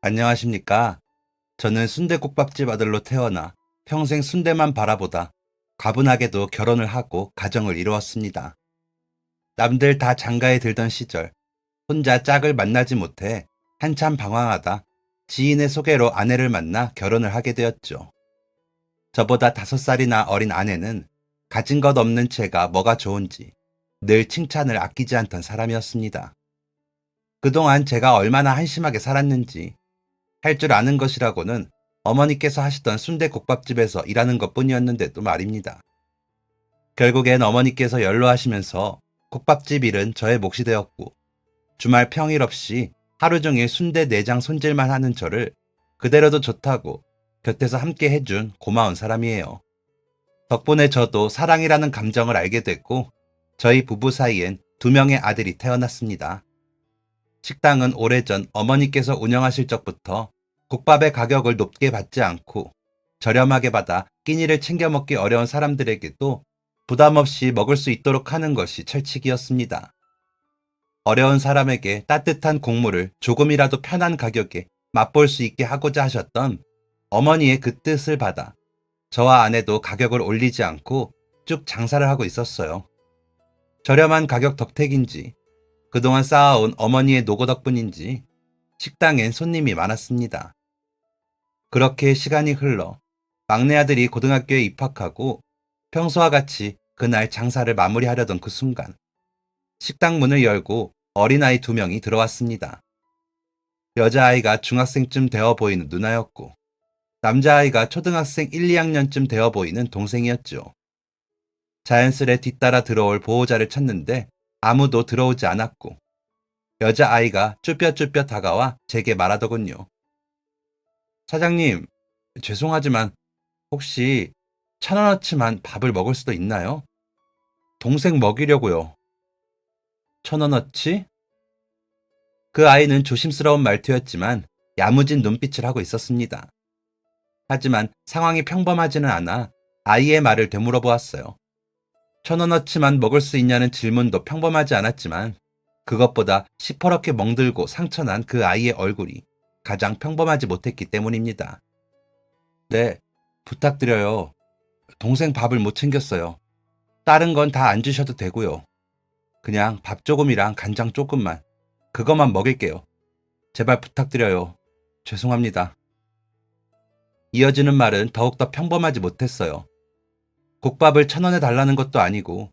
안녕하십니까. 저는 순대국밥집 아들로 태어나 평생 순대만 바라보다 가분하게도 결혼을 하고 가정을 이루었습니다. 남들 다 장가에 들던 시절, 혼자 짝을 만나지 못해 한참 방황하다 지인의 소개로 아내를 만나 결혼을 하게 되었죠. 저보다 5살이나 어린 아내는 가진 것 없는 제가 뭐가 좋은지 늘 칭찬을 아끼지 않던 사람이었습니다. 그동안 제가 얼마나 한심하게 살았는지 할 줄 아는 것이라고는 어머니께서 하시던 순대국밥집에서 일하는 것뿐이었는데도 말입니다. 결국엔 어머니께서 연로하시면서 국밥집 일은 저의 몫이 되었고 주말 평일 없이 하루 종일 순대 내장 손질만 하는 저를 그대로도 좋다고 곁에서 함께 해준 고마운 사람이에요. 덕분에 저도 사랑이라는 감정을 알게 됐고 저희 부부 사이엔 2명의 아들이 태어났습니다. 식당은 오래전 어머니께서 운영하실 적부터 국밥의 가격을 높게 받지 않고 저렴하게 받아 끼니를 챙겨 먹기 어려운 사람들에게도 부담 없이 먹을 수 있도록 하는 것이 철칙이었습니다. 어려운 사람에게 따뜻한 국물을 조금이라도 편한 가격에 맛볼 수 있게 하고자 하셨던 어머니의 그 뜻을 받아 저와 아내도 가격을 올리지 않고 쭉 장사를 하고 있었어요. 저렴한 가격 덕택인지 그동안 쌓아온 어머니의 노고 덕분인지 식당엔 손님이 많았습니다. 그렇게 시간이 흘러 막내 아들이 고등학교에 입학하고 평소와 같이 그날 장사를 마무리하려던 그 순간 식당 문을 열고 어린아이 2명이 들어왔습니다. 여자아이가 중학생쯤 되어 보이는 누나였고 남자아이가 초등학생 1, 2학년쯤 되어 보이는 동생이었죠. 자연스레 뒤따라 들어올 보호자를 찾는데 아무도 들어오지 않았고 여자아이가 쭈뼛쭈뼛 다가와 제게 말하더군요. 사장님, 죄송하지만 혹시 1,000원어치만 밥을 먹을 수도 있나요? 동생 먹이려고요. 1,000원어치? 그 아이는 조심스러운 말투였지만 야무진 눈빛을 하고 있었습니다. 하지만 상황이 평범하지는 않아 아이의 말을 되물어 보았어요. 1,000원어치만 먹을 수 있냐는 질문도 평범하지 않았지만 그것보다 시퍼렇게 멍들고 상처난 그 아이의 얼굴이 가장 평범하지 못했기 때문입니다. 네, 부탁드려요. 동생 밥을 못 챙겼어요. 다른 건 다 안 주셔도 되고요. 그냥 밥 조금이랑 간장 조금만, 그것만 먹일게요. 제발 부탁드려요. 죄송합니다. 이어지는 말은 더욱더 평범하지 못했어요. 국밥을 1,000원에 달라는 것도 아니고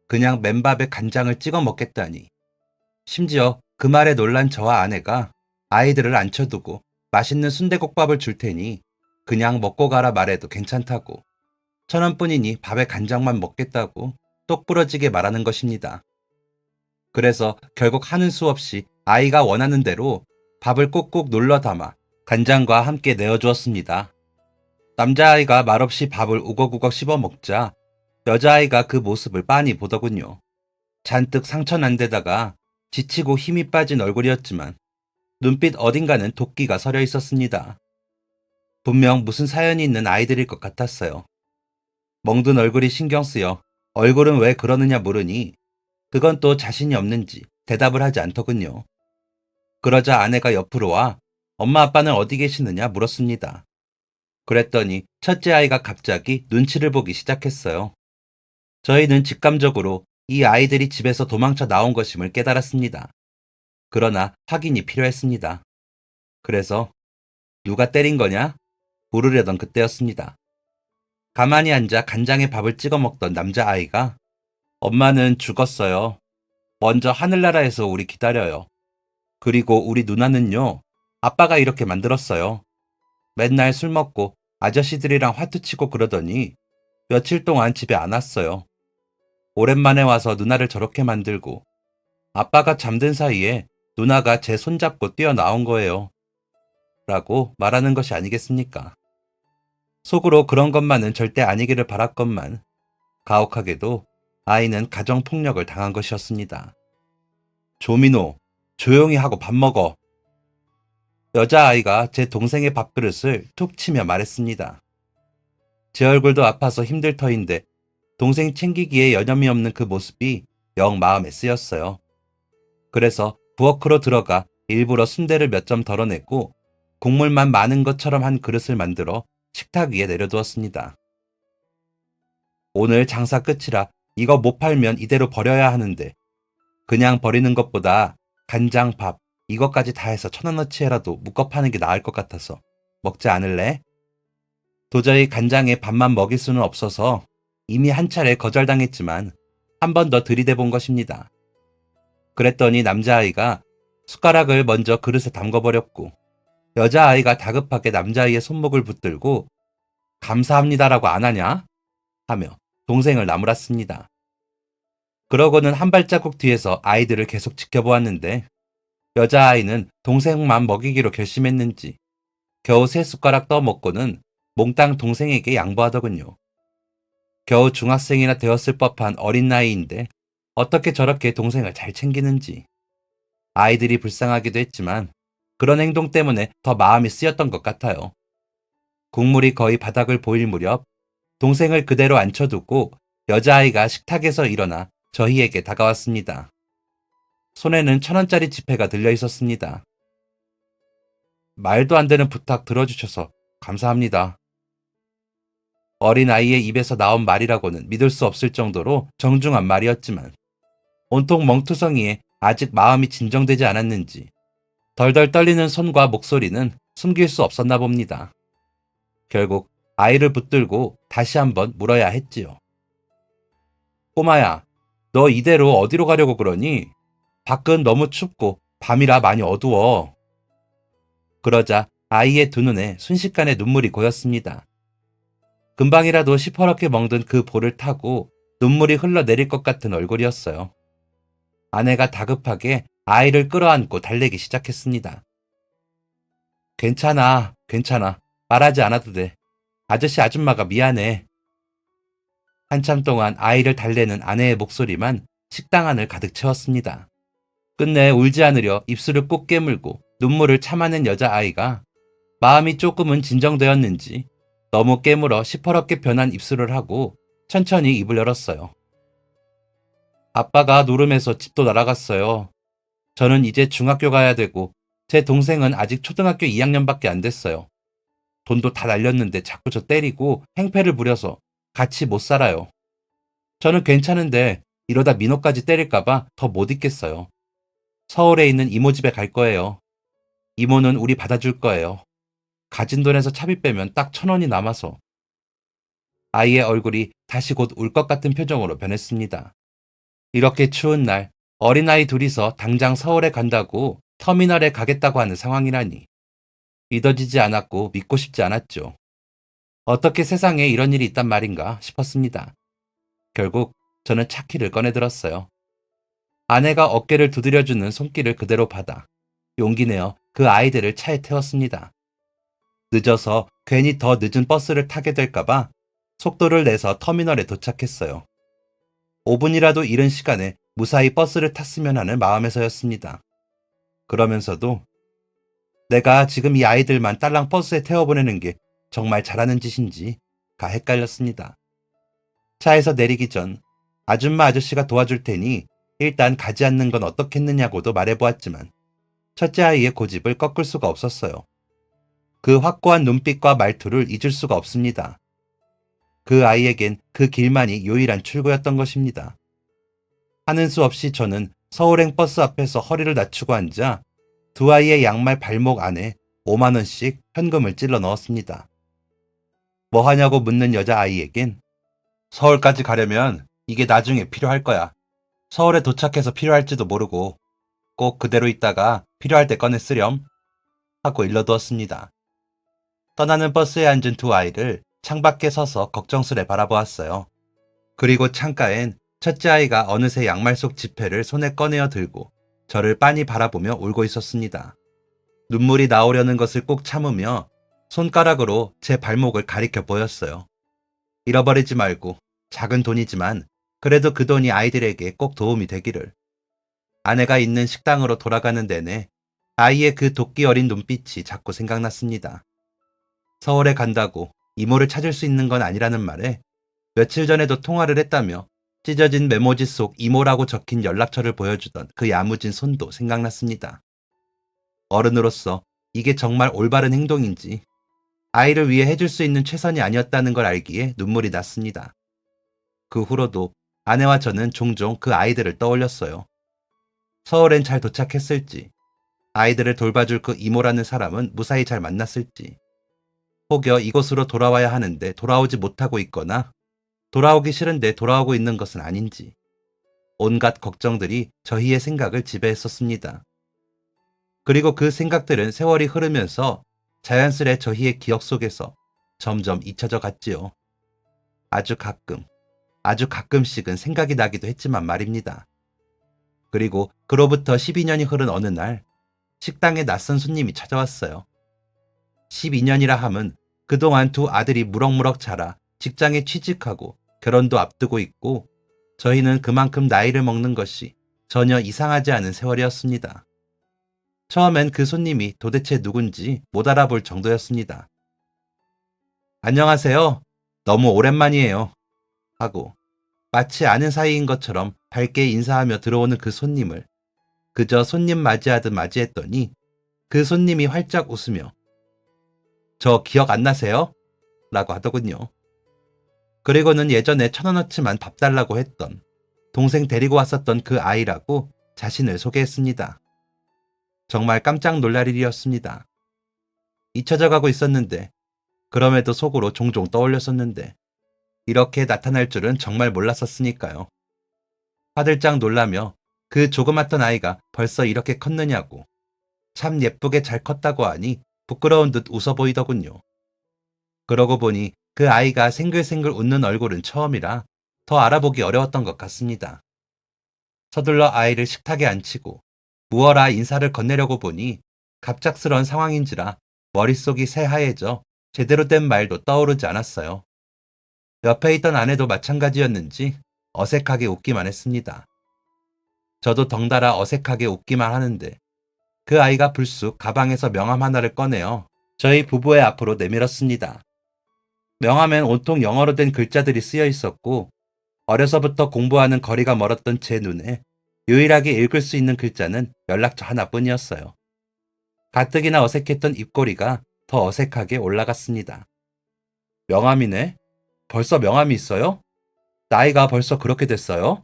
그냥 맨밥에 간장을 찍어 먹겠다니. 심지어 그 말에 놀란 저와 아내가 아이들을 앉혀두고 맛있는 순대국밥을 줄 테니 그냥 먹고 가라 말해도 괜찮다고 1,000원뿐이니 밥에 간장만 먹겠다고 똑부러지게 말하는 것입니다. 그래서 결국 하는 수 없이 아이가 원하는 대로 밥을 꾹꾹 눌러 담아 간장과 함께 내어주었습니다. 남자아이가 말없이 밥을 우걱우걱 씹어 먹자 여자아이가 그 모습을 빤히 보더군요. 잔뜩 상처난 데다가 지치고 힘이 빠진 얼굴이었지만 눈빛 어딘가는 도끼가 서려 있었습니다. 분명 무슨 사연이 있는 아이들일 것 같았어요. 멍든 얼굴이 신경 쓰여 얼굴은 왜 그러느냐 물으니 그건 또 자신이 없는지 대답을 하지 않더군요. 그러자 아내가 옆으로 와 엄마 아빠는 어디 계시느냐 물었습니다. 그랬더니 첫째 아이가 갑자기 눈치를 보기 시작했어요. 저희는 직감적으로 이 아이들이 집에서 도망쳐 나온 것임을 깨달았습니다. 그러나 확인이 필요했습니다. 그래서 누가 때린 거냐? 물으려던 그때였습니다. 가만히 앉아 간장에 밥을 찍어 먹던 남자아이가 엄마는 죽었어요. 먼저 하늘나라에서 우리 기다려요. 그리고 우리 누나는요. 아빠가 이렇게 만들었어요. 맨날 술 먹고 아저씨들이랑 화투치고 그러더니 며칠 동안 집에 안 왔어요. 오랜만에 와서 누나를 저렇게 만들고 아빠가 잠든 사이에 누나가 제 손잡고 뛰어나온 거예요. 라고 말하는 것이 아니겠습니까? 속으로 그런 것만은 절대 아니기를 바랐건만 가혹하게도 아이는 가정폭력을 당한 것이었습니다. 조민호, 조용히 하고 밥 먹어. 여자아이가 제 동생의 밥그릇을 툭 치며 말했습니다. 제 얼굴도 아파서 힘들 터인데 동생 챙기기에 여념이 없는 그 모습이 영 마음에 쓰였어요. 그래서 부엌으로 들어가 일부러 순대를 몇 점 덜어내고 국물만 많은 것처럼 한 그릇을 만들어 식탁 위에 내려두었습니다. 오늘 장사 끝이라 이거 못 팔면 이대로 버려야 하는데 그냥 버리는 것보다 간장, 밥 이것까지 다 해서 1,000원어치라도 묶어 파는 게 나을 것 같아서 먹지 않을래? 도저히 간장에 밥만 먹일 수는 없어서 이미 한 차례 거절당했지만 한 번 더 들이대 본 것입니다. 그랬더니 남자아이가 숟가락을 먼저 그릇에 담궈버렸고 여자아이가 다급하게 남자아이의 손목을 붙들고 감사합니다라고 안 하냐? 하며 동생을 나무랐습니다. 그러고는 한 발자국 뒤에서 아이들을 계속 지켜보았는데 여자아이는 동생만 먹이기로 결심했는지 겨우 3숟가락 떠먹고는 몽땅 동생에게 양보하더군요. 겨우 중학생이나 되었을 법한 어린 나이인데 어떻게 저렇게 동생을 잘 챙기는지. 아이들이 불쌍하기도 했지만 그런 행동 때문에 더 마음이 쓰였던 것 같아요. 국물이 거의 바닥을 보일 무렵 동생을 그대로 앉혀두고 여자아이가 식탁에서 일어나 저희에게 다가왔습니다. 손에는 1,000원짜리 지폐가 들려 있었습니다. 말도 안 되는 부탁 들어주셔서 감사합니다. 어린아이의 입에서 나온 말이라고는 믿을 수 없을 정도로 정중한 말이었지만 온통 멍투성이에 아직 마음이 진정되지 않았는지 덜덜 떨리는 손과 목소리는 숨길 수 없었나 봅니다. 결국 아이를 붙들고 다시 한번 물어야 했지요. 꼬마야, 너 이대로 어디로 가려고 그러니? 밖은 너무 춥고 밤이라 많이 어두워. 그러자 아이의 두 눈에 순식간에 눈물이 고였습니다. 금방이라도 시퍼렇게 멍든 그 볼을 타고 눈물이 흘러내릴 것 같은 얼굴이었어요. 아내가 다급하게 아이를 끌어안고 달래기 시작했습니다. 괜찮아, 괜찮아. 말하지 않아도 돼. 아저씨 아줌마가 미안해. 한참 동안 아이를 달래는 아내의 목소리만 식당 안을 가득 채웠습니다. 끝내 울지 않으려 입술을 꾹 깨물고 눈물을 참아낸 여자아이가 마음이 조금은 진정되었는지 너무 깨물어 시퍼렇게 변한 입술을 하고 천천히 입을 열었어요. 아빠가 노름해서 집도 날아갔어요. 저는 이제 중학교 가야 되고 제 동생은 아직 초등학교 2학년밖에 안 됐어요. 돈도 다 날렸는데 자꾸 저 때리고 행패를 부려서 같이 못 살아요. 저는 괜찮은데 이러다 민호까지 때릴까봐 더 못 있겠어요. 서울에 있는 이모 집에 갈 거예요. 이모는 우리 받아줄 거예요. 가진 돈에서 차비 빼면 딱 1,000원이 남아서. 아이의 얼굴이 다시 곧 울 것 같은 표정으로 변했습니다. 이렇게 추운 날 어린아이 둘이서 당장 서울에 간다고 터미널에 가겠다고 하는 상황이라니. 믿어지지 않았고 믿고 싶지 않았죠. 어떻게 세상에 이런 일이 있단 말인가 싶었습니다. 결국 저는 차키를 꺼내들었어요. 아내가 어깨를 두드려주는 손길을 그대로 받아 용기 내어 그 아이들을 차에 태웠습니다. 늦어서 괜히 더 늦은 버스를 타게 될까봐 속도를 내서 터미널에 도착했어요. 5분이라도 이른 시간에 무사히 버스를 탔으면 하는 마음에서였습니다. 그러면서도 내가 지금 이 아이들만 딸랑 버스에 태워보내는 게 정말 잘하는 짓인지가 헷갈렸습니다. 차에서 내리기 전 아줌마 아저씨가 도와줄 테니 일단 가지 않는 건 어떻겠느냐고도 말해보았지만 첫째 아이의 고집을 꺾을 수가 없었어요. 그 확고한 눈빛과 말투를 잊을 수가 없습니다. 그 아이에겐 그 길만이 유일한 출구였던 것입니다. 하는 수 없이 저는 서울행 버스 앞에서 허리를 낮추고 앉아 두 아이의 양말 발목 안에 5만 원씩 현금을 찔러 넣었습니다. 뭐 하냐고 묻는 여자아이에겐 서울까지 가려면 이게 나중에 필요할 거야. 서울에 도착해서 필요할지도 모르고 꼭 그대로 있다가 필요할 때 꺼내 쓰렴 하고 일러두었습니다. 떠나는 버스에 앉은 두 아이를 창밖에 서서 걱정스레 바라보았어요. 그리고 창가엔 첫째 아이가 어느새 양말 속 지폐를 손에 꺼내어 들고 저를 빤히 바라보며 울고 있었습니다. 눈물이 나오려는 것을 꼭 참으며 손가락으로 제 발목을 가리켜 보였어요. 잃어버리지 말고 작은 돈이지만 그래도 그 돈이 아이들에게 꼭 도움이 되기를. 아내가 있는 식당으로 돌아가는 내내 아이의 그 도끼 어린 눈빛이 자꾸 생각났습니다. 서울에 간다고 이모를 찾을 수 있는 건 아니라는 말에 며칠 전에도 통화를 했다며 찢어진 메모지 속 이모라고 적힌 연락처를 보여주던 그 야무진 손도 생각났습니다. 어른으로서 이게 정말 올바른 행동인지, 아이를 위해 해줄 수 있는 최선이 아니었다는 걸 알기에 눈물이 났습니다. 그 후로도 아내와 저는 종종 그 아이들을 떠올렸어요. 서울엔 잘 도착했을지, 아이들을 돌봐줄 그 이모라는 사람은 무사히 잘 만났을지, 혹여 이곳으로 돌아와야 하는데 돌아오지 못하고 있거나 돌아오기 싫은데 돌아오고 있는 것은 아닌지, 온갖 걱정들이 저희의 생각을 지배했었습니다. 그리고 그 생각들은 세월이 흐르면서 자연스레 저희의 기억 속에서 점점 잊혀져 갔지요. 아주 가끔씩은 생각이 나기도 했지만 말입니다. 그리고 그로부터 12년이 흐른 어느 날 식당에 낯선 손님이 찾아왔어요. 12년이라 함은 그동안 두 아들이 무럭무럭 자라 직장에 취직하고 결혼도 앞두고 있고 저희는 그만큼 나이를 먹는 것이 전혀 이상하지 않은 세월이었습니다. 처음엔 그 손님이 도대체 누군지 못 알아볼 정도였습니다. 안녕하세요. 너무 오랜만이에요. 하고 마치 아는 사이인 것처럼 밝게 인사하며 들어오는 그 손님을 그저 손님 맞이하듯 맞이했더니 그 손님이 활짝 웃으며 저 기억 안 나세요? 라고 하더군요. 그리고는 예전에 1,000원어치만 밥 달라고 했던 동생 데리고 왔었던 그 아이라고 자신을 소개했습니다. 정말 깜짝 놀랄 일이었습니다. 잊혀져 가고 있었는데, 그럼에도 속으로 종종 떠올렸었는데 이렇게 나타날 줄은 정말 몰랐었으니까요. 화들짝 놀라며 그 조그맣던 아이가 벌써 이렇게 컸느냐고, 참 예쁘게 잘 컸다고 하니 부끄러운 듯 웃어 보이더군요. 그러고 보니 그 아이가 생글생글 웃는 얼굴은 처음이라 더 알아보기 어려웠던 것 같습니다. 서둘러 아이를 식탁에 앉히고 무어라 인사를 건네려고 보니 갑작스런 상황인지라 머릿속이 새하얘져 제대로 된 말도 떠오르지 않았어요. 옆에 있던 아내도 마찬가지였는지 어색하게 웃기만 했습니다. 저도 덩달아 어색하게 웃기만 하는데 그 아이가 불쑥 가방에서 명함 하나를 꺼내어 저희 부부의 앞으로 내밀었습니다. 명함엔 온통 영어로 된 글자들이 쓰여 있었고 어려서부터 공부하는 거리가 멀었던 제 눈에 유일하게 읽을 수 있는 글자는 연락처 하나뿐이었어요. 가뜩이나 어색했던 입꼬리가 더 어색하게 올라갔습니다. 명함이네? 벌써 명함이 있어요? 나이가 벌써 그렇게 됐어요?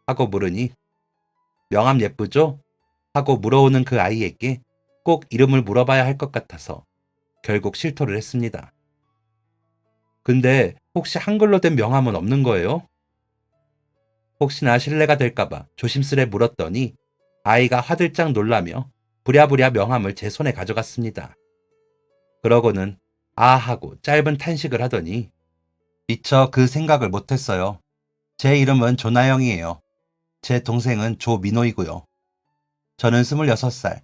하고 물으니 명함 예쁘죠? 하고 물어오는 그 아이에게 꼭 이름을 물어봐야 할 것 같아서 결국 실토를 했습니다. 근데 혹시 한글로 된 명함은 없는 거예요? 혹시나 실례가 될까봐 조심스레 물었더니 아이가 화들짝 놀라며 부랴부랴 명함을 제 손에 가져갔습니다. 그러고는 아 하고 짧은 탄식을 하더니 미처 그 생각을 못했어요. 제 이름은 조나영이에요. 제 동생은 조민호이고요. 저는 26살,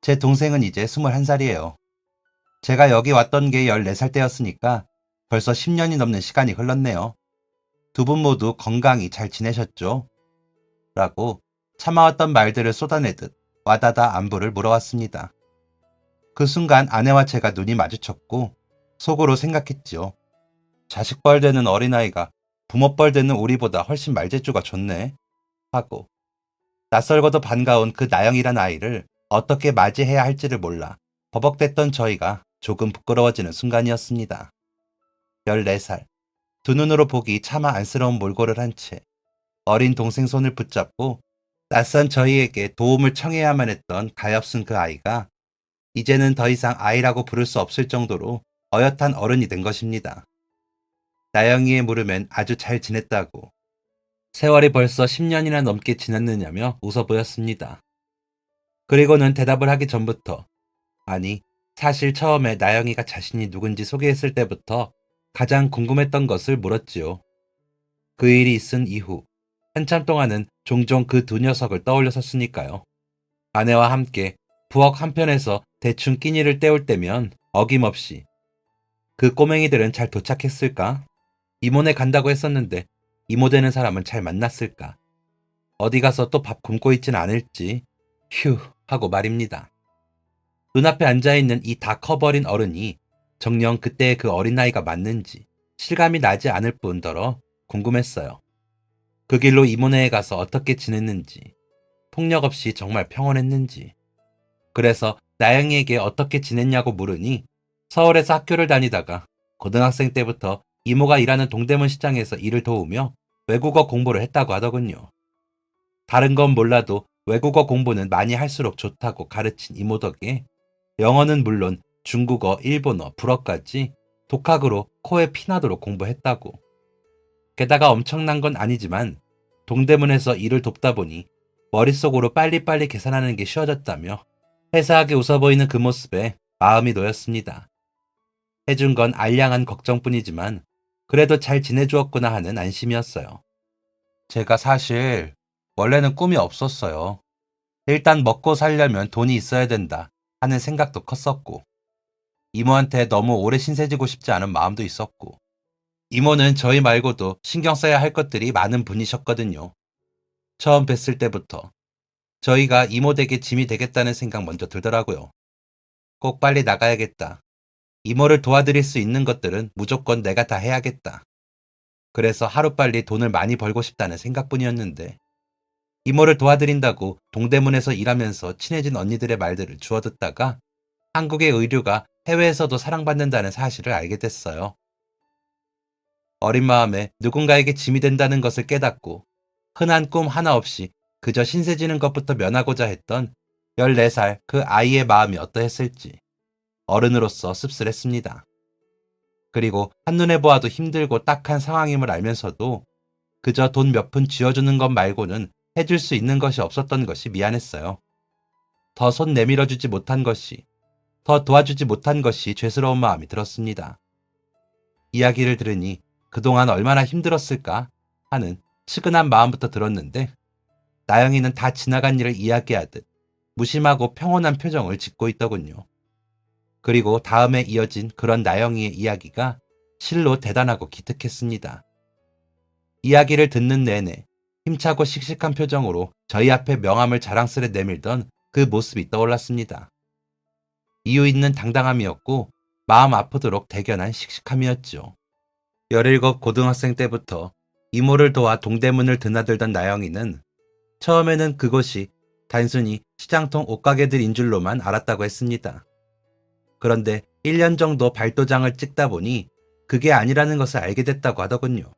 제 동생은 이제 21살이에요. 제가 여기 왔던 게 14살 때였으니까 벌써 10년이 넘는 시간이 흘렀네요. 두 분 모두 건강히 잘 지내셨죠? 라고 참아왔던 말들을 쏟아내듯 와다다 안부를 물어왔습니다. 그 순간 아내와 제가 눈이 마주쳤고 속으로 생각했지요. 자식뻘 되는 어린아이가 부모뻘 되는 우리보다 훨씬 말재주가 좋네 하고 낯설고도 반가운 그 나영이란 아이를 어떻게 맞이해야 할지를 몰라 버벅댔던 저희가 조금 부끄러워지는 순간이었습니다. 14살, 두 눈으로 보기 차마 안쓰러운 몰골을 한 채 어린 동생 손을 붙잡고 낯선 저희에게 도움을 청해야만 했던 가엾은 그 아이가 이제는 더 이상 아이라고 부를 수 없을 정도로 어엿한 어른이 된 것입니다. 나영이의 물음엔 아주 잘 지냈다고, 세월이 벌써 10년이나 넘게 지났느냐며 웃어 보였습니다. 그리고는 대답을 하기 전부터, 아니, 사실 처음에 나영이가 자신이 누군지 소개했을 때부터 가장 궁금했던 것을 물었지요. 그 일이 있은 이후 한참 동안은 종종 그 두 녀석을 떠올렸었으니까요. 아내와 함께 부엌 한편에서 대충 끼니를 때울 때면 어김없이 그 꼬맹이들은 잘 도착했을까? 이모네 간다고 했었는데 이모 되는 사람은 잘 만났을까? 어디 가서 또 밥 굶고 있진 않을지 휴 하고 말입니다. 눈앞에 앉아있는 이 다 커버린 어른이 정녕 그때의 그 어린아이가 맞는지 실감이 나지 않을 뿐더러 궁금했어요. 그 길로 이모네에 가서 어떻게 지냈는지, 폭력 없이 정말 평온했는지. 그래서 나영이에게 어떻게 지냈냐고 물으니 서울에서 학교를 다니다가 고등학생 때부터 이모가 일하는 동대문 시장에서 일을 도우며 외국어 공부를 했다고 하더군요. 다른 건 몰라도 외국어 공부는 많이 할수록 좋다고 가르친 이모 덕에 영어는 물론 중국어, 일본어, 불어까지 독학으로 코에 피나도록 공부했다고. 게다가 엄청난 건 아니지만 동대문에서 일을 돕다 보니 머릿속으로 빨리빨리 계산하는 게 쉬워졌다며 회사하게 웃어 보이는 그 모습에 마음이 놓였습니다. 해준 건 알량한 걱정뿐이지만 그래도 잘 지내주었구나 하는 안심이었어요. 제가 사실 원래는 꿈이 없었어요. 일단 먹고 살려면 돈이 있어야 된다 하는 생각도 컸었고, 이모한테 너무 오래 신세지고 싶지 않은 마음도 있었고, 이모는 저희 말고도 신경 써야 할 것들이 많은 분이셨거든요. 처음 뵀을 때부터 저희가 이모 댁에 짐이 되겠다는 생각 먼저 들더라고요. 꼭 빨리 나가야겠다. 이모를 도와드릴 수 있는 것들은 무조건 내가 다 해야겠다. 그래서 하루빨리 돈을 많이 벌고 싶다는 생각뿐이었는데, 이모를 도와드린다고 동대문에서 일하면서 친해진 언니들의 말들을 주워듣다가 한국의 의류가 해외에서도 사랑받는다는 사실을 알게 됐어요. 어린 마음에 누군가에게 짐이 된다는 것을 깨닫고 흔한 꿈 하나 없이 그저 신세지는 것부터 면하고자 했던 14살 그 아이의 마음이 어떠했을지 어른으로서 씁쓸했습니다. 그리고 한눈에 보아도 힘들고 딱한 상황임을 알면서도 그저 돈 몇 푼 쥐어주는 것 말고는 해줄 수 있는 것이 없었던 것이 미안했어요. 더 손 내밀어주지 못한 것이, 더 도와주지 못한 것이 죄스러운 마음이 들었습니다. 이야기를 들으니 그동안 얼마나 힘들었을까 하는 측은한 마음부터 들었는데, 나영이는 다 지나간 일을 이야기하듯 무심하고 평온한 표정을 짓고 있더군요. 그리고 다음에 이어진 그런 나영이의 이야기가 실로 대단하고 기특했습니다. 이야기를 듣는 내내 힘차고 씩씩한 표정으로 저희 앞에 명함을 자랑스레 내밀던 그 모습이 떠올랐습니다. 이유 있는 당당함이었고 마음 아프도록 대견한 씩씩함이었죠. 17 고등학생 때부터 이모를 도와 동대문을 드나들던 나영이는 처음에는 그곳이 단순히 시장통 옷가게들인 줄로만 알았다고 했습니다. 그런데 1년 정도 발도장을 찍다 보니 그게 아니라는 것을 알게 됐다고 하더군요.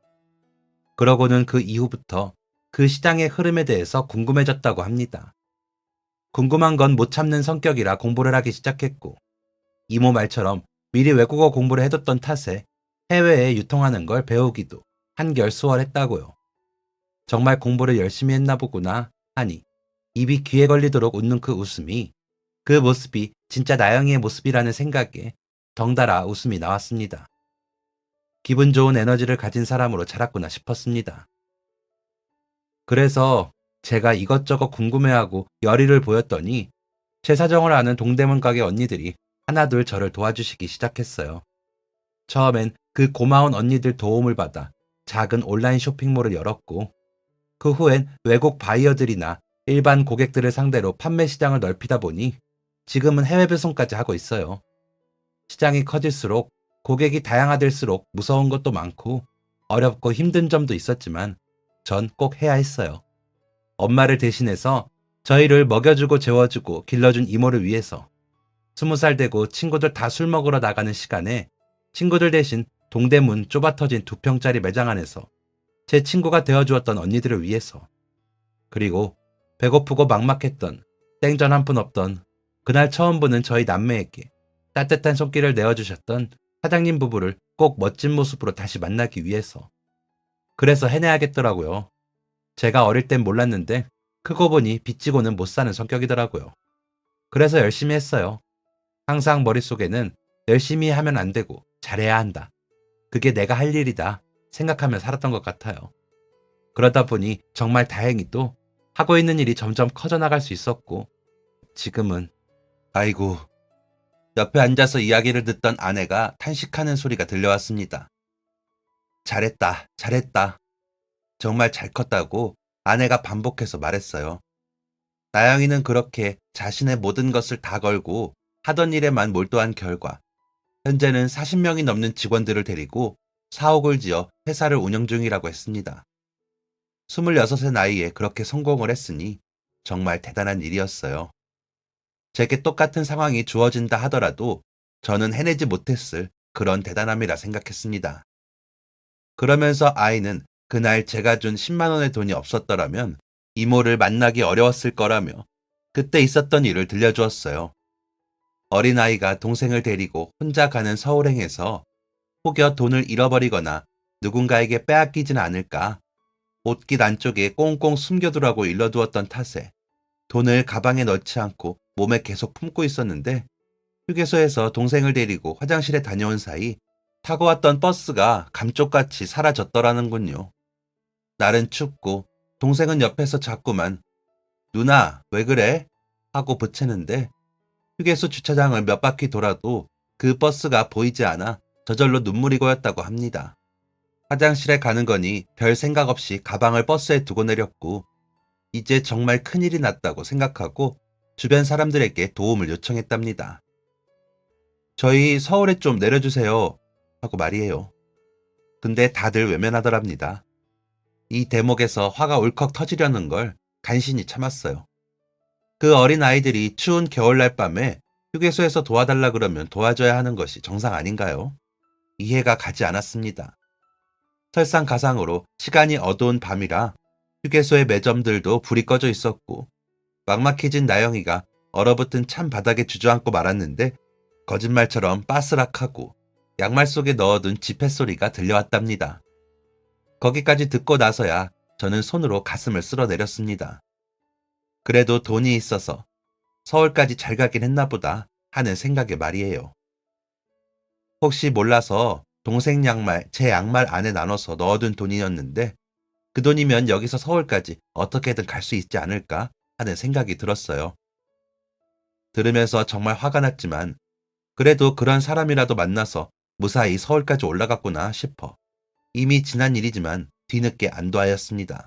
그러고는 그 이후부터 그 시장의 흐름에 대해서 궁금해졌다고 합니다. 궁금한 건 못 참는 성격이라 공부를 하기 시작했고, 이모 말처럼 미리 외국어 공부를 해뒀던 탓에 해외에 유통하는 걸 배우기도 한결 수월했다고요. 정말 공부를 열심히 했나 보구나 하니 입이 귀에 걸리도록 웃는 그 웃음이, 그 모습이 진짜 나영이의 모습이라는 생각에 덩달아 웃음이 나왔습니다. 기분 좋은 에너지를 가진 사람으로 자랐구나 싶었습니다. 그래서 제가 이것저것 궁금해하고 열의를 보였더니 제 사정을 아는 동대문 가게 언니들이 하나둘 저를 도와주시기 시작했어요. 처음엔 그 고마운 언니들 도움을 받아 작은 온라인 쇼핑몰을 열었고, 그 후엔 외국 바이어들이나 일반 고객들을 상대로 판매 시장을 넓히다 보니 지금은 해외 배송까지 하고 있어요. 시장이 커질수록 고객이 다양화될수록 무서운 것도 많고 어렵고 힘든 점도 있었지만 전 꼭 해야 했어요. 엄마를 대신해서 저희를 먹여주고 재워주고 길러준 이모를 위해서 20살 되고 친구들 다 술 먹으러 나가는 시간에 친구들 대신 동대문 좁아터진 2평짜리 매장 안에서 제 친구가 되어주었던 언니들을 위해서, 그리고 배고프고 막막했던 땡전 한 푼 없던 그날 처음 보는 저희 남매에게 따뜻한 손길을 내어주셨던 사장님 부부를 꼭 멋진 모습으로 다시 만나기 위해서. 그래서 해내야겠더라고요. 제가 어릴 땐 몰랐는데 크고 보니 빚지고는 못 사는 성격이더라고요. 그래서 열심히 했어요. 항상 머릿속에는 열심히 하면 안 되고 잘해야 한다, 그게 내가 할 일이다 생각하며 살았던 것 같아요. 그러다 보니 정말 다행히도 하고 있는 일이 점점 커져나갈 수 있었고, 지금은, 아이고, 옆에 앉아서 이야기를 듣던 아내가 탄식하는 소리가 들려왔습니다. 잘했다, 잘했다. 정말 잘 컸다고 아내가 반복해서 말했어요. 나영이는 그렇게 자신의 모든 것을 다 걸고 하던 일에만 몰두한 결과 현재는 40명이 넘는 직원들을 데리고 사옥을 지어 회사를 운영 중이라고 했습니다. 26의 나이에 그렇게 성공을 했으니 정말 대단한 일이었어요. 제게 똑같은 상황이 주어진다 하더라도 저는 해내지 못했을 그런 대단함이라 생각했습니다. 그러면서 아이는 그날 제가 준 10만 원의 돈이 없었더라면 이모를 만나기 어려웠을 거라며 그때 있었던 일을 들려주었어요. 어린아이가 동생을 데리고 혼자 가는 서울행에서 혹여 돈을 잃어버리거나 누군가에게 빼앗기지는 않을까 옷깃 안쪽에 꽁꽁 숨겨두라고 일러두었던 탓에 돈을 가방에 넣지 않고 몸에 계속 품고 있었는데 휴게소에서 동생을 데리고 화장실에 다녀온 사이 타고 왔던 버스가 감쪽같이 사라졌더라는군요. 날은 춥고 동생은 옆에서 자꾸만 누나 왜 그래? 하고 보채는데 휴게소 주차장을 몇 바퀴 돌아도 그 버스가 보이지 않아 저절로 눈물이 고였다고 합니다. 화장실에 가는 거니 별 생각 없이 가방을 버스에 두고 내렸고 이제 정말 큰일이 났다고 생각하고 주변 사람들에게 도움을 요청했답니다. 저희 서울에 좀 내려주세요 하고 말이에요. 근데 다들 외면하더랍니다. 이 대목에서 화가 울컥 터지려는 걸 간신히 참았어요. 그 어린 아이들이 추운 겨울날 밤에 휴게소에서 도와달라 그러면 도와줘야 하는 것이 정상 아닌가요? 이해가 가지 않았습니다. 설상가상으로 시간이 어두운 밤이라 휴게소의 매점들도 불이 꺼져 있었고 막막해진 나영이가 얼어붙은 찬 바닥에 주저앉고 말았는데 거짓말처럼 빠스락하고 양말 속에 넣어둔 지폐 소리가 들려왔답니다. 거기까지 듣고 나서야 저는 손으로 가슴을 쓸어내렸습니다. 그래도 돈이 있어서 서울까지 잘 가긴 했나 보다 하는 생각에 말이에요. 혹시 몰라서 동생 양말, 제 양말 안에 나눠서 넣어둔 돈이었는데 그 돈이면 여기서 서울까지 어떻게든 갈 수 있지 않을까 하는 생각이 들었어요. 들으면서 정말 화가 났지만 그래도 그런 사람이라도 만나서 무사히 서울까지 올라갔구나 싶어 이미 지난 일이지만 뒤늦게 안도하였습니다.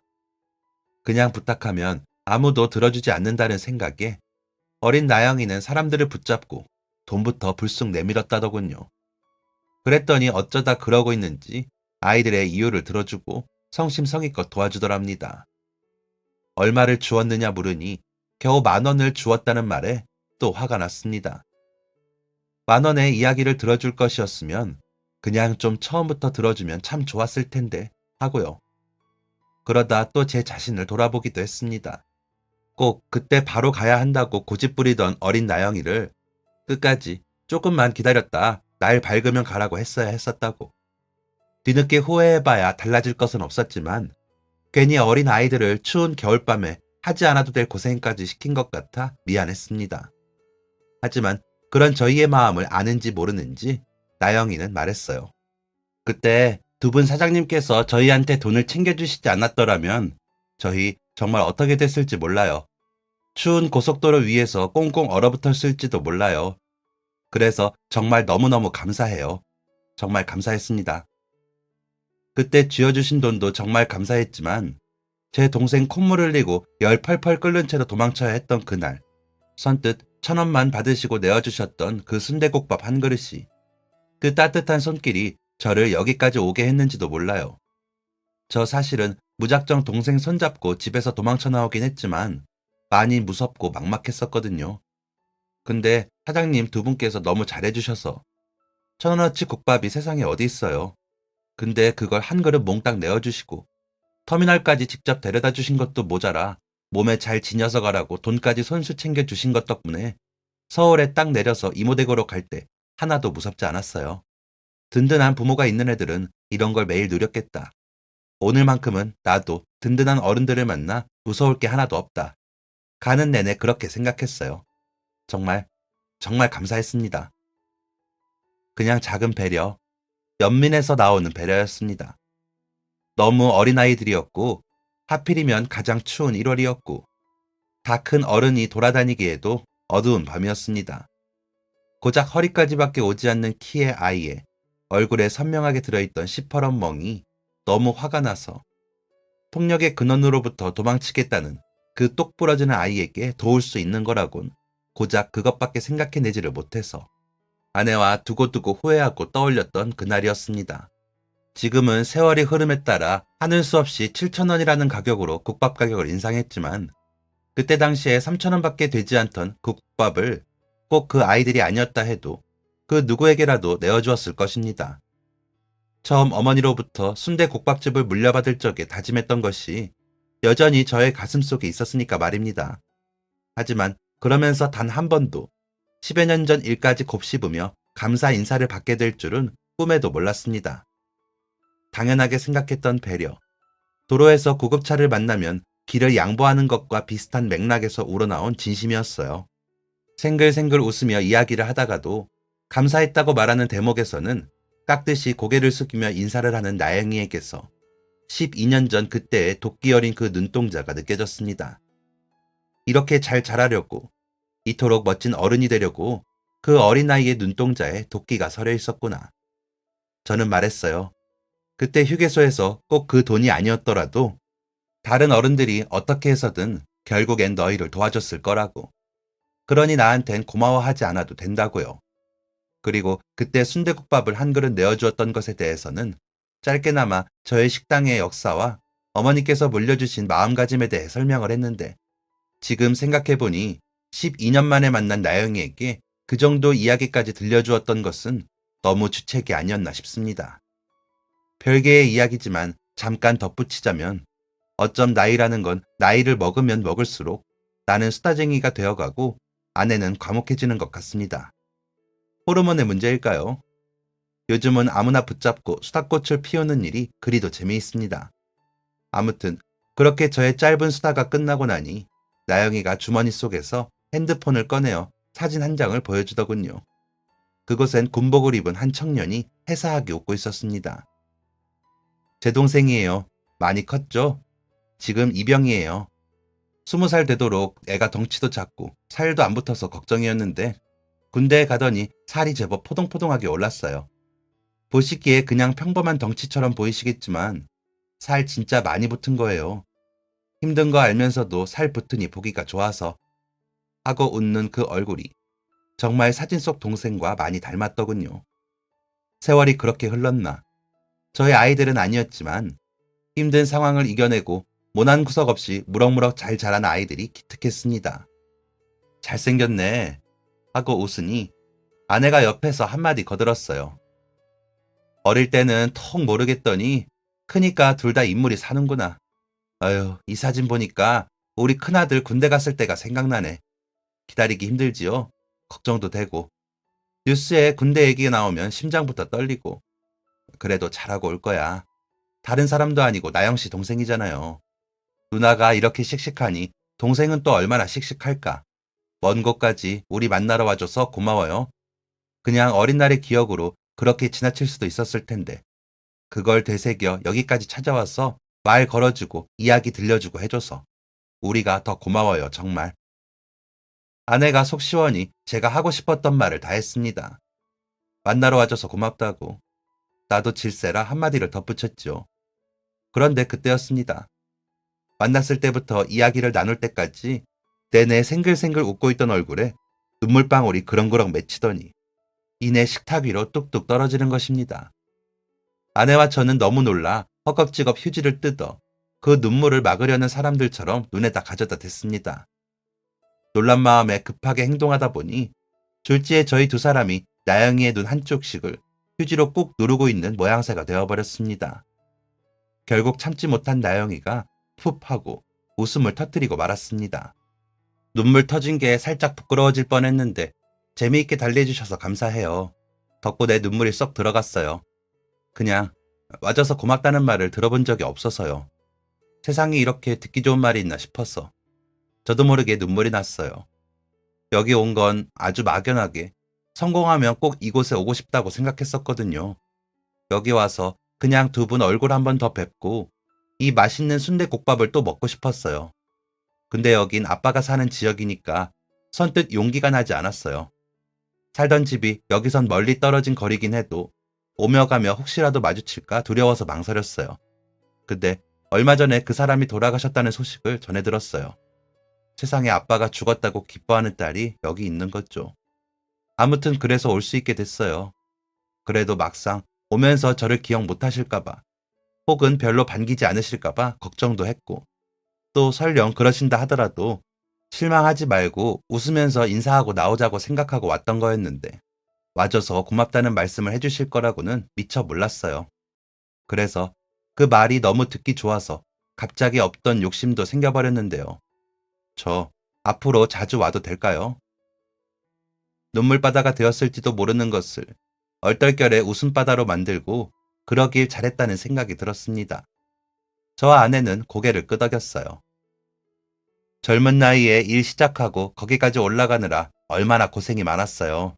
그냥 부탁하면 아무도 들어주지 않는다는 생각에 어린 나영이는 사람들을 붙잡고 돈부터 불쑥 내밀었다더군요. 그랬더니 어쩌다 그러고 있는지 아이들의 이유를 들어주고 성심성의껏 도와주더랍니다. 얼마를 주었느냐 물으니 겨우 10,000원을 주었다는 말에 또 화가 났습니다. 10,000원의 이야기를 들어줄 것이었으면 그냥 좀 처음부터 들어주면 참 좋았을 텐데 하고요. 그러다 또 제 자신을 돌아보기도 했습니다. 꼭 그때 바로 가야 한다고 고집부리던 어린 나영이를 끝까지 조금만 기다렸다 날 밝으면 가라고 했어야 했었다고. 뒤늦게 후회해봐야 달라질 것은 없었지만 괜히 어린 아이들을 추운 겨울밤에 하지 않아도 될 고생까지 시킨 것 같아 미안했습니다. 하지만 그런 저희의 마음을 아는지 모르는지 나영이는 말했어요. 그때 두 분 사장님께서 저희한테 돈을 챙겨주시지 않았더라면 저희 정말 어떻게 됐을지 몰라요. 추운 고속도로 위에서 꽁꽁 얼어붙었을지도 몰라요. 그래서 정말 너무너무 감사해요. 정말 감사했습니다. 그때 쥐어주신 돈도 정말 감사했지만 제 동생 콧물 흘리고 열 펄펄 끓는 채로 도망쳐야 했던 그날 선뜻 1,000원만 받으시고 내어주셨던 그 순대국밥 한 그릇이 그 따뜻한 손길이 저를 여기까지 오게 했는지도 몰라요. 저 사실은 무작정 동생 손잡고 집에서 도망쳐 나오긴 했지만 많이 무섭고 막막했었거든요. 근데 사장님 두 분께서 너무 잘해주셔서 1,000원어치 국밥이 세상에 어디 있어요. 근데 그걸 한 그릇 몽땅 내어주시고 터미널까지 직접 데려다 주신 것도 모자라 몸에 잘 지녀서 가라고 돈까지 손수 챙겨주신 것 덕분에 서울에 딱 내려서 이모댁으로 갈 때 하나도 무섭지 않았어요. 든든한 부모가 있는 애들은 이런 걸 매일 누렸겠다. 오늘만큼은 나도 든든한 어른들을 만나 무서울 게 하나도 없다. 가는 내내 그렇게 생각했어요. 정말, 정말 감사했습니다. 그냥 작은 배려, 연민에서 나오는 배려였습니다. 너무 어린아이들이었고 하필이면 가장 추운 1월이었고 다 큰 어른이 돌아다니기에도 어두운 밤이었습니다. 고작 허리까지밖에 오지 않는 키의 아이의 얼굴에 선명하게 들어있던 시퍼런 멍이 너무 화가 나서 폭력의 근원으로부터 도망치겠다는 그 똑부러지는 아이에게 도울 수 있는 거라곤 고작 그것밖에 생각해내지를 못해서 아내와 두고두고 후회하고 떠올렸던 그날이었습니다. 지금은 세월이 흐름에 따라 하늘 수 없이 7,000원이라는 가격으로 국밥 가격을 인상했지만 그때 당시에 3,000원밖에 되지 않던 그 국밥을 꼭 그 아이들이 아니었다 해도 그 누구에게라도 내어주었을 것입니다. 처음 어머니로부터 순대 국밥집을 물려받을 적에 다짐했던 것이 여전히 저의 가슴속에 있었으니까 말입니다. 하지만 그러면서 단 한 번도 10여 년 전 일까지 곱씹으며 감사 인사를 받게 될 줄은 꿈에도 몰랐습니다. 당연하게 생각했던 배려, 도로에서 구급차를 만나면 길을 양보하는 것과 비슷한 맥락에서 우러나온 진심이었어요. 생글생글 웃으며 이야기를 하다가도 감사했다고 말하는 대목에서는 깍듯이 고개를 숙이며 인사를 하는 나영이에게서 12년 전 그때의 도끼 어린 그 눈동자가 느껴졌습니다. 이렇게 잘 자라려고, 이토록 멋진 어른이 되려고 그 어린 나이의 눈동자에 도끼가 서려 있었구나. 저는 말했어요. 그때 휴게소에서 꼭 그 돈이 아니었더라도 다른 어른들이 어떻게 해서든 결국엔 너희를 도와줬을 거라고. 그러니 나한텐 고마워하지 않아도 된다고요. 그리고 그때 순대국밥을 한 그릇 내어주었던 것에 대해서는 짧게나마 저의 식당의 역사와 어머니께서 물려주신 마음가짐에 대해 설명을 했는데, 지금 생각해보니 12년 만에 만난 나영이에게 그 정도 이야기까지 들려주었던 것은 너무 주책이 아니었나 싶습니다. 별개의 이야기지만 잠깐 덧붙이자면, 어쩜 나이라는 건 나이를 먹으면 먹을수록 나는 수다쟁이가 되어가고 아내는 과묵해지는 것 같습니다. 호르몬의 문제일까요? 요즘은 아무나 붙잡고 수다꽃을 피우는 일이 그리도 재미있습니다. 아무튼 그렇게 저의 짧은 수다가 끝나고 나니 나영이가 주머니 속에서 핸드폰을 꺼내어 사진 한 장을 보여주더군요. 그곳엔 군복을 입은 한 청년이 해사하게 웃고 있었습니다. 제 동생이에요. 많이 컸죠? 지금 이병이에요. 20살 되도록 애가 덩치도 작고 살도 안 붙어서 걱정이었는데 군대에 가더니 살이 제법 포동포동하게 올랐어요. 보시기에 그냥 평범한 덩치처럼 보이시겠지만 살 진짜 많이 붙은 거예요. 힘든 거 알면서도 살 붙으니 보기가 좋아서, 하고 웃는 그 얼굴이 정말 사진 속 동생과 많이 닮았더군요. 세월이 그렇게 흘렀나. 저의 아이들은 아니었지만 힘든 상황을 이겨내고 모난 구석 없이 무럭무럭 잘 자란 아이들이 기특했습니다. 잘생겼네 하고 웃으니 아내가 옆에서 한마디 거들었어요. 어릴 때는 통 모르겠더니 크니까 둘 다 인물이 사는구나. 아유, 이 사진 보니까 우리 큰아들 군대 갔을 때가 생각나네. 기다리기 힘들지요? 걱정도 되고. 뉴스에 군대 얘기가 나오면 심장부터 떨리고. 그래도 잘하고 올 거야. 다른 사람도 아니고 나영씨 동생이잖아요. 누나가 이렇게 씩씩하니 동생은 또 얼마나 씩씩할까. 먼 곳까지 우리 만나러 와줘서 고마워요. 그냥 어린 날의 기억으로 그렇게 지나칠 수도 있었을 텐데 그걸 되새겨 여기까지 찾아와서 말 걸어주고 이야기 들려주고 해줘서 우리가 더 고마워요, 정말. 아내가 속 시원히 제가 하고 싶었던 말을 다 했습니다. 만나러 와줘서 고맙다고. 나도 질세라 한마디를 덧붙였죠. 그런데 그때였습니다. 만났을 때부터 이야기를 나눌 때까지 내내 생글생글 웃고 있던 얼굴에 눈물방울이 그렁그렁 맺히더니 이내 식탁 위로 뚝뚝 떨어지는 것입니다. 아내와 저는 너무 놀라 허겁지겁 휴지를 뜯어 그 눈물을 막으려는 사람들처럼 눈에다 가져다 댔습니다. 놀란 마음에 급하게 행동하다 보니 졸지에 저희 두 사람이 나영이의 눈 한쪽씩을 휴지로 꾹 누르고 있는 모양새가 되어버렸습니다. 결국 참지 못한 나영이가 푹 하고 웃음을 터뜨리고 말았습니다. 눈물 터진 게 살짝 부끄러워질 뻔했는데 재미있게 달래주셔서 감사해요. 덕분에 눈물이 쏙 들어갔어요. 그냥 와줘서 고맙다는 말을 들어본 적이 없어서요. 세상에 이렇게 듣기 좋은 말이 있나 싶어서 저도 모르게 눈물이 났어요. 여기 온 건 아주 막연하게 성공하면 꼭 이곳에 오고 싶다고 생각했었거든요. 여기 와서 그냥 두 분 얼굴 한 번 더 뵙고 이 맛있는 순댓국밥을 또 먹고 싶었어요. 근데 여긴 아빠가 사는 지역이니까 선뜻 용기가 나지 않았어요. 살던 집이 여기선 멀리 떨어진 거리긴 해도 오며 가며 혹시라도 마주칠까 두려워서 망설였어요. 근데 얼마 전에 그 사람이 돌아가셨다는 소식을 전해 들었어요. 세상에 아빠가 죽었다고 기뻐하는 딸이 여기 있는 거죠. 아무튼 그래서 올 수 있게 됐어요. 그래도 막상 오면서 저를 기억 못 하실까봐, 혹은 별로 반기지 않으실까봐 걱정도 했고, 또 설령 그러신다 하더라도 실망하지 말고 웃으면서 인사하고 나오자고 생각하고 왔던 거였는데 와줘서 고맙다는 말씀을 해주실 거라고는 미처 몰랐어요. 그래서 그 말이 너무 듣기 좋아서 갑자기 없던 욕심도 생겨버렸는데요. 저 앞으로 자주 와도 될까요? 눈물바다가 되었을지도 모르는 것을 얼떨결에 웃음바다로 만들고 그러길 잘했다는 생각이 들었습니다. 저와 아내는 고개를 끄덕였어요. 젊은 나이에 일 시작하고 거기까지 올라가느라 얼마나 고생이 많았어요.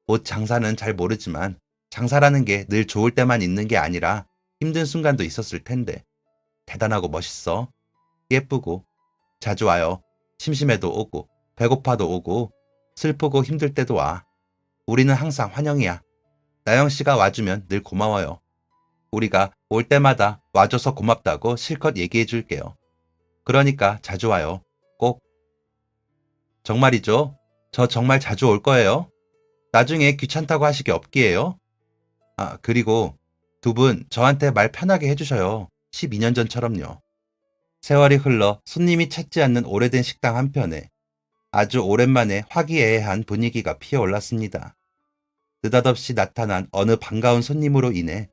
옷 장사는 잘 모르지만 장사라는 게 늘 좋을 때만 있는 게 아니라 힘든 순간도 있었을 텐데 대단하고 멋있어. 예쁘고 자주 와요. 심심해도 오고 배고파도 오고 슬프고 힘들 때도 와. 우리는 항상 환영이야. 나영 씨가 와주면 늘 고마워요. 우리가 올 때마다 와줘서 고맙다고 실컷 얘기해 줄게요. 그러니까 자주 와요. 꼭. 정말이죠? 저 정말 자주 올 거예요. 나중에 귀찮다고 하시기 없기에요. 아, 그리고 두 분 저한테 말 편하게 해주셔요. 12년 전처럼요. 세월이 흘러 손님이 찾지 않는 오래된 식당 한편에 아주 오랜만에 화기애애한 분위기가 피어올랐습니다. 느닷없이 나타난 어느 반가운 손님으로 인해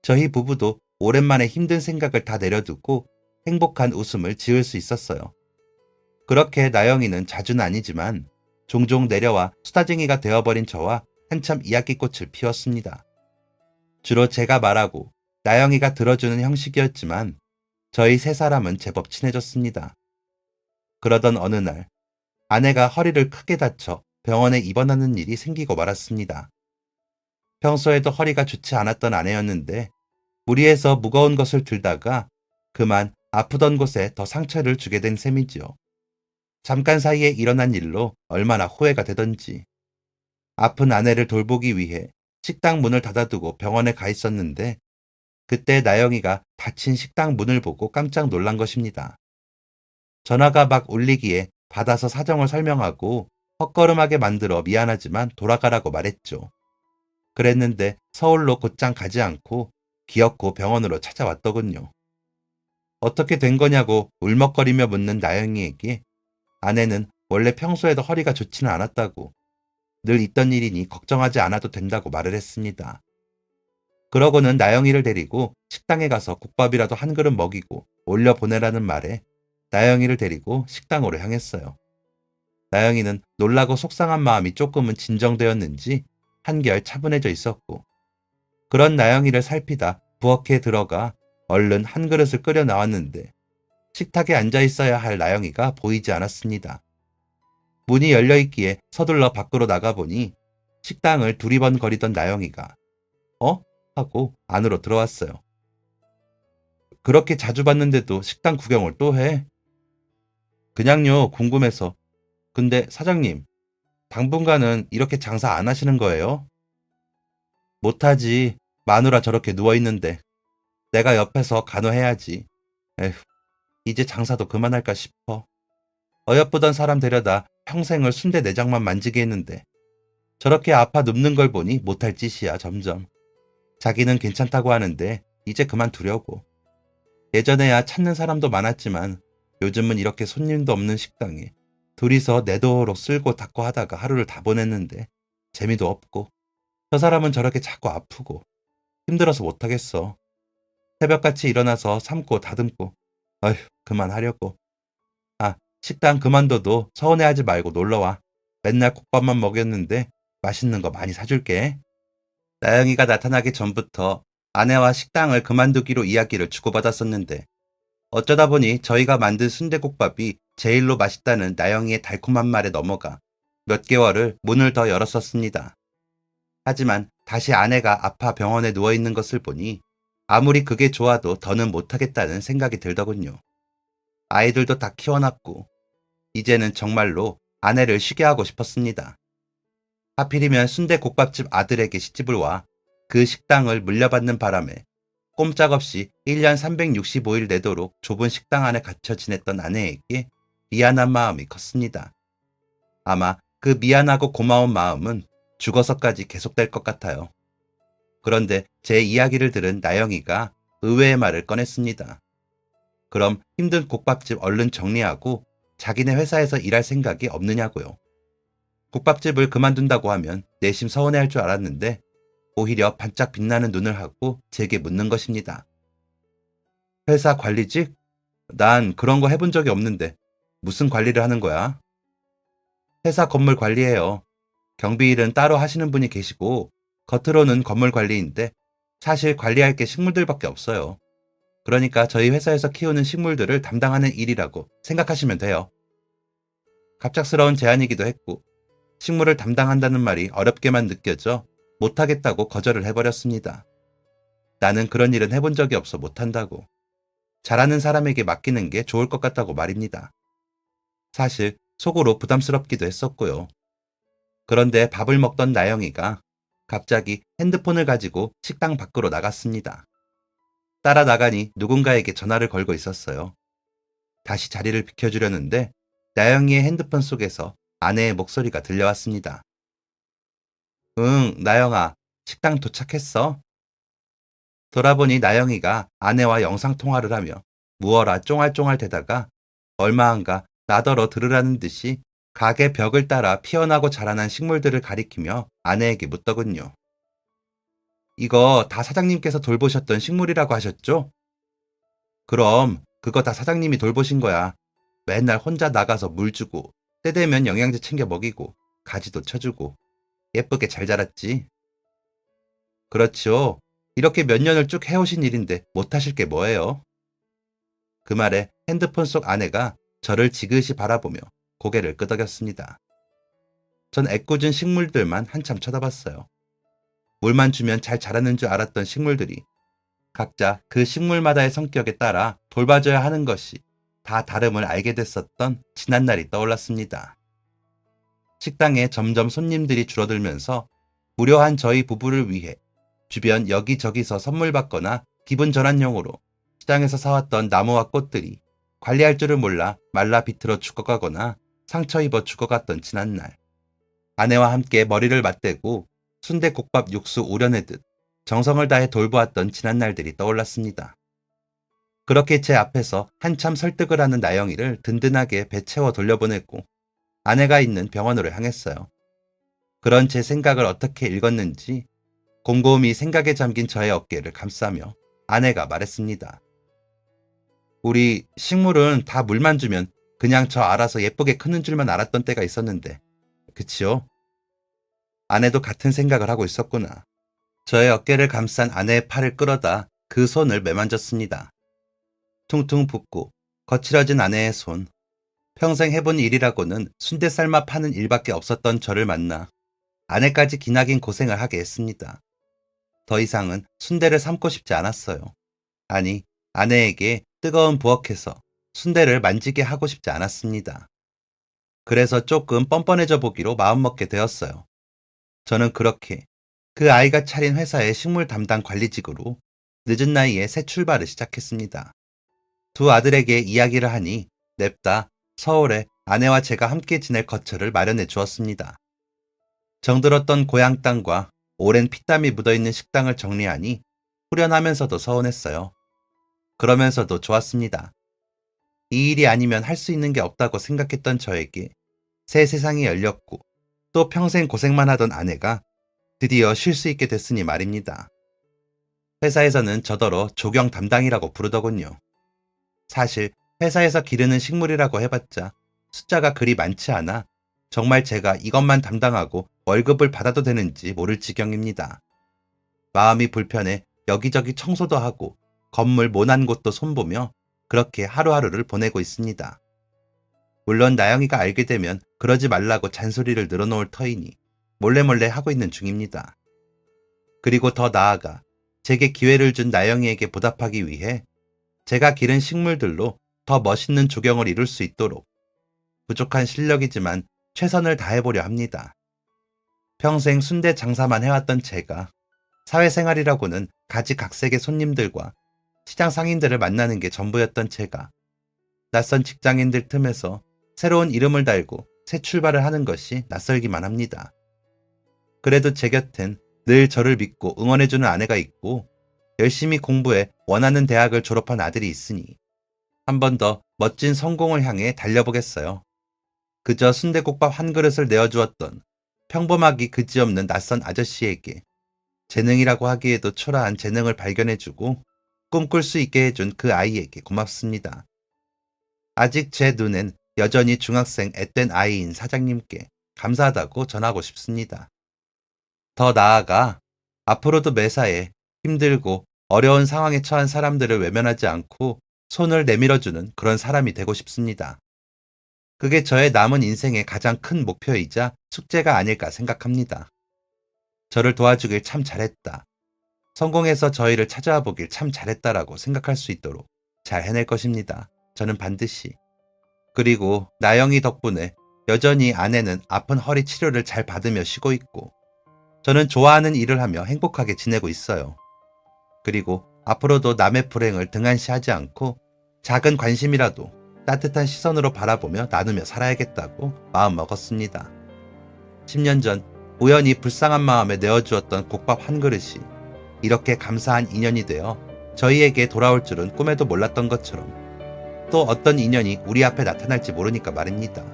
저희 부부도 오랜만에 힘든 생각을 다 내려두고 행복한 웃음을 지을 수 있었어요. 그렇게 나영이는 자주는 아니지만 종종 내려와 수다쟁이가 되어버린 저와 한참 이야기꽃을 피웠습니다. 주로 제가 말하고 나영이가 들어주는 형식이었지만 저희 세 사람은 제법 친해졌습니다. 그러던 어느 날 아내가 허리를 크게 다쳐 병원에 입원하는 일이 생기고 말았습니다. 평소에도 허리가 좋지 않았던 아내였는데 무리해서 무거운 것을 들다가 그만 아프던 곳에 더 상처를 주게 된 셈이지요. 잠깐 사이에 일어난 일로 얼마나 후회가 되던지. 아픈 아내를 돌보기 위해 식당 문을 닫아두고 병원에 가 있었는데 그때 나영이가 닫힌 식당 문을 보고 깜짝 놀란 것입니다. 전화가 막 울리기에 받아서 사정을 설명하고 헛걸음하게 만들어 미안하지만 돌아가라고 말했죠. 그랬는데 서울로 곧장 가지 않고 기어코 병원으로 찾아왔더군요. 어떻게 된 거냐고 울먹거리며 묻는 나영이에게 아내는 원래 평소에도 허리가 좋지는 않았다고 늘 있던 일이니 걱정하지 않아도 된다고 말을 했습니다. 그러고는 나영이를 데리고 식당에 가서 국밥이라도 한 그릇 먹이고 올려보내라는 말에 나영이를 데리고 식당으로 향했어요. 나영이는 놀라고 속상한 마음이 조금은 진정되었는지 한결 차분해져 있었고 그런 나영이를 살피다 부엌에 들어가 얼른 한 그릇을 끓여 나왔는데 식탁에 앉아 있어야 할 나영이가 보이지 않았습니다. 문이 열려 있기에 서둘러 밖으로 나가보니 식당을 두리번거리던 나영이가 어? 하고 안으로 들어왔어요. 그렇게 자주 봤는데도 식당 구경을 또 해? 그냥요, 궁금해서. 근데 사장님, 당분간은 이렇게 장사 안 하시는 거예요? 못하지. 마누라 저렇게 누워있는데. 내가 옆에서 간호해야지. 에휴, 이제 장사도 그만할까 싶어. 어여쁘던 사람 데려다 평생을 순대 내장만 만지게 했는데 저렇게 아파 눕는 걸 보니 못할 짓이야 점점. 자기는 괜찮다고 하는데 이제 그만두려고. 예전에야 찾는 사람도 많았지만 요즘은 이렇게 손님도 없는 식당에 둘이서 내도록 쓸고 닦고 하다가 하루를 다 보냈는데 재미도 없고 저 사람은 저렇게 자꾸 아프고 힘들어서 못하겠어. 새벽같이 일어나서 삶고 다듬고 어휴 그만하려고. 아 식당 그만둬도 서운해하지 말고 놀러와. 맨날 국밥만 먹였는데 맛있는 거 많이 사줄게. 나영이가 나타나기 전부터 아내와 식당을 그만두기로 이야기를 주고받았었는데 어쩌다 보니 저희가 만든 순댓국밥이 제일로 맛있다는 나영이의 달콤한 말에 넘어가 몇 개월을 문을 더 열었었습니다. 하지만 다시 아내가 아파 병원에 누워있는 것을 보니 아무리 그게 좋아도 더는 못하겠다는 생각이 들더군요. 아이들도 다 키워놨고 이제는 정말로 아내를 쉬게 하고 싶었습니다. 하필이면 순댓국밥집 아들에게 시집을 와 그 식당을 물려받는 바람에 꼼짝없이 1년 365일 내도록 좁은 식당 안에 갇혀 지냈던 아내에게 미안한 마음이 컸습니다. 아마 그 미안하고 고마운 마음은 죽어서까지 계속될 것 같아요. 그런데 제 이야기를 들은 나영이가 의외의 말을 꺼냈습니다. 그럼 힘든 국밥집 얼른 정리하고 자기네 회사에서 일할 생각이 없느냐고요. 국밥집을 그만둔다고 하면 내심 서운해할 줄 알았는데 오히려 반짝 빛나는 눈을 하고 제게 묻는 것입니다. 회사 관리직? 난 그런 거 해본 적이 없는데 무슨 관리를 하는 거야? 회사 건물 관리예요. 경비일은 따로 하시는 분이 계시고 겉으로는 건물 관리인데 사실 관리할 게 식물들밖에 없어요. 그러니까 저희 회사에서 키우는 식물들을 담당하는 일이라고 생각하시면 돼요. 갑작스러운 제안이기도 했고 식물을 담당한다는 말이 어렵게만 느껴져 못하겠다고 거절을 해버렸습니다. 나는 그런 일은 해본 적이 없어 못한다고. 잘하는 사람에게 맡기는 게 좋을 것 같다고 말입니다. 사실 속으로 부담스럽기도 했었고요. 그런데 밥을 먹던 나영이가 갑자기 핸드폰을 가지고 식당 밖으로 나갔습니다. 따라 나가니 누군가에게 전화를 걸고 있었어요. 다시 자리를 비켜주려는데 나영이의 핸드폰 속에서 아내의 목소리가 들려왔습니다. 응, 나영아, 식당 도착했어? 돌아보니 나영이가 아내와 영상통화를 하며 무어라 쫑알쫑알 대다가 얼마 안가 나더러 들으라는 듯이 가게 벽을 따라 피어나고 자라난 식물들을 가리키며 아내에게 묻더군요. 이거 다 사장님께서 돌보셨던 식물이라고 하셨죠? 그럼 그거 다 사장님이 돌보신 거야. 맨날 혼자 나가서 물 주고 때 되면 영양제 챙겨 먹이고 가지도 쳐주고 예쁘게 잘 자랐지. 그렇지요. 이렇게 몇 년을 쭉 해오신 일인데 못하실 게 뭐예요? 그 말에 핸드폰 속 아내가 저를 지그시 바라보며 고개를 끄덕였습니다. 전 애꿎은 식물들만 한참 쳐다봤어요. 물만 주면 잘 자라는 줄 알았던 식물들이 각자 그 식물마다의 성격에 따라 돌봐줘야 하는 것이 다 다름을 알게 됐었던 지난날이 떠올랐습니다. 식당에 점점 손님들이 줄어들면서 무료한 저희 부부를 위해 주변 여기저기서 선물 받거나 기분 전환용으로 시장에서 사왔던 나무와 꽃들이 관리할 줄을 몰라 말라 비틀어 죽어가거나 상처 입어 죽어갔던 지난날. 아내와 함께 머리를 맞대고 순대국밥 육수 우려내듯 정성을 다해 돌보았던 지난날들이 떠올랐습니다. 그렇게 제 앞에서 한참 설득을 하는 나영이를 든든하게 배 채워 돌려보냈고 아내가 있는 병원으로 향했어요. 그런 제 생각을 어떻게 읽었는지 곰곰이 생각에 잠긴 저의 어깨를 감싸며 아내가 말했습니다. 우리 식물은 다 물만 주면 그냥 저 알아서 예쁘게 크는 줄만 알았던 때가 있었는데, 그치요? 아내도 같은 생각을 하고 있었구나. 저의 어깨를 감싼 아내의 팔을 끌어다 그 손을 매만졌습니다. 퉁퉁 붓고 거칠어진 아내의 손. 평생 해본 일이라고는 순대 삶아 파는 일밖에 없었던 저를 만나 아내까지 기나긴 고생을 하게 했습니다. 더 이상은 순대를 삶고 싶지 않았어요. 아니, 아내에게 뜨거운 부엌에서 순대를 만지게 하고 싶지 않았습니다. 그래서 조금 뻔뻔해져 보기로 마음먹게 되었어요. 저는 그렇게 그 아이가 차린 회사의 식물 담당 관리직으로 늦은 나이에 새 출발을 시작했습니다. 두 아들에게 이야기를 하니 냅다 서울에 아내와 제가 함께 지낼 거처를 마련해 주었습니다. 정들었던 고향 땅과 오랜 피땀이 묻어있는 식당을 정리하니 후련하면서도 서운했어요. 그러면서도 좋았습니다. 이 일이 아니면 할 수 있는 게 없다고 생각했던 저에게 새 세상이 열렸고 또 평생 고생만 하던 아내가 드디어 쉴 수 있게 됐으니 말입니다. 회사에서는 저더러 조경 담당이라고 부르더군요. 사실 회사에서 기르는 식물이라고 해봤자 숫자가 그리 많지 않아 정말 제가 이것만 담당하고 월급을 받아도 되는지 모를 지경입니다. 마음이 불편해 여기저기 청소도 하고 건물 모난 곳도 손보며 그렇게 하루하루를 보내고 있습니다. 물론 나영이가 알게 되면 그러지 말라고 잔소리를 늘어놓을 터이니 몰래몰래 하고 있는 중입니다. 그리고 더 나아가 제게 기회를 준 나영이에게 보답하기 위해 제가 기른 식물들로 더 멋있는 조경을 이룰 수 있도록 부족한 실력이지만 최선을 다해보려 합니다. 평생 순대 장사만 해왔던 제가 사회생활이라고는 가지각색의 손님들과 시장 상인들을 만나는 게 전부였던 제가 낯선 직장인들 틈에서 새로운 이름을 달고 새 출발을 하는 것이 낯설기만 합니다. 그래도 제 곁엔 늘 저를 믿고 응원해주는 아내가 있고 열심히 공부해 원하는 대학을 졸업한 아들이 있으니 한 번 더 멋진 성공을 향해 달려보겠어요. 그저 순대국밥 한 그릇을 내어주었던 평범하기 그지없는 낯선 아저씨에게 재능이라고 하기에도 초라한 재능을 발견해주고 꿈꿀 수 있게 해준 그 아이에게 고맙습니다. 아직 제 눈엔 여전히 중학생 앳된 아이인 사장님께 감사하다고 전하고 싶습니다. 더 나아가 앞으로도 매사에 힘들고 어려운 상황에 처한 사람들을 외면하지 않고 손을 내밀어주는 그런 사람이 되고 싶습니다. 그게 저의 남은 인생의 가장 큰 목표이자 숙제가 아닐까 생각합니다. 저를 도와주길 참 잘했다. 성공해서 저희를 찾아와 보길 참 잘했다라고 생각할 수 있도록 잘 해낼 것입니다. 저는 반드시. 그리고 나영이 덕분에 여전히 아내는 아픈 허리 치료를 잘 받으며 쉬고 있고 저는 좋아하는 일을 하며 행복하게 지내고 있어요. 그리고 앞으로도 남의 불행을 등한시하지 않고 작은 관심이라도 따뜻한 시선으로 바라보며 나누며 살아야겠다고 마음먹었습니다. 10년 전 우연히 불쌍한 마음에 내어주었던 국밥 한 그릇이 이렇게 감사한 인연이 되어 저희에게 돌아올 줄은 꿈에도 몰랐던 것처럼 또 어떤 인연이 우리 앞에 나타날지 모르니까 말입니다.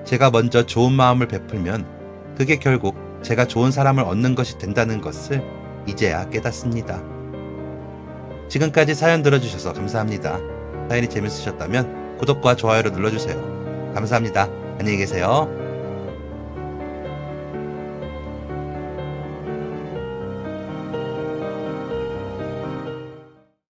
제가 먼저 좋은 마음을 베풀면 그게 결국 제가 좋은 사람을 얻는 것이 된다는 것을 이제야 깨닫습니다. 지금까지 사연 들어주셔서 감사합니다. 사연이 재밌으셨다면 구독과 좋아요를 눌러주세요. 감사합니다. 안녕히 계세요.